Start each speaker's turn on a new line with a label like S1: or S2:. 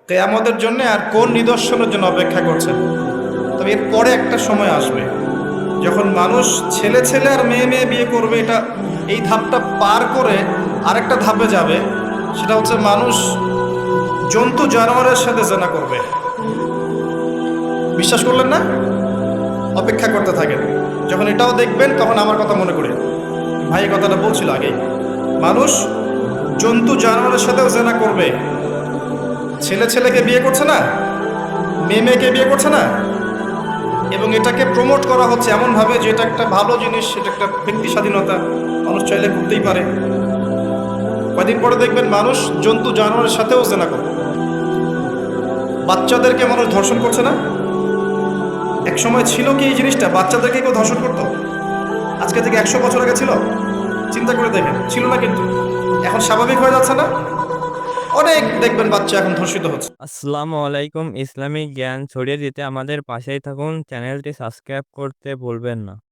S1: কিয়ামতের জন্য আর কোন নিদর্শনের জন্য অপেক্ষা করছেন? তবে এর পরে একটা সময় আসবে যখন মানুষ ছেলে ছেলে আর মেয়ে মেয়ে বিয়ে করবে। এই ধাপটা পার করে আরেকটা ধাপে যাবে, সেটা হচ্ছে মানুষ জন্তু জানোয়ারের সাথে জেনা করবে। বিশ্বাস করলেন না? অপেক্ষা করতে থাকেন, যখন এটাও দেখবেন তখন আমার কথা মনে করে ভাই এই কথাটা বলছিল আগেই। মানুষ জন্তু জানোয়ারের সাথেও জেনা করবে। ছেলে ছেলেকে বিয়ে করছে না, মেয়ে মেয়েকে বিয়ে করছে না, এবং এটাকে প্রমোট করা হচ্ছে এমনভাবে যে এটা একটা ভালো জিনিস, এটা একটা ব্যক্তি স্বাধীনতা, মানুষ চাইলে করতেই পারে। কয়দিন পরে দেখবেন মানুষ জন্তু জানোয়ারের সাথেও জেনা করবে। বাচ্চাদেরকে মানুষ ধর্ষণ করছে না? এক সময় ছিল কি এই জিনিসটা, বাচ্চাদেরকে কেউ ধর্ষণ করতো? আজকে থেকে 100 বছর আগে ছিল? চিন্তা করে দেখেন, ছিল না। কিন্তু এখন স্বাভাবিক হয়ে যাচ্ছে না? অনেক দেখবেন বাচ্চা এখন ধর্ষিত হচ্ছে।
S2: আসসালামু আলাইকুম। ইসলামিক জ্ঞান ছড়িয়ে দিতে আমাদের পাশেই থাকুন। চ্যানেলটি সাবস্ক্রাইব করতে ভুলবেন না।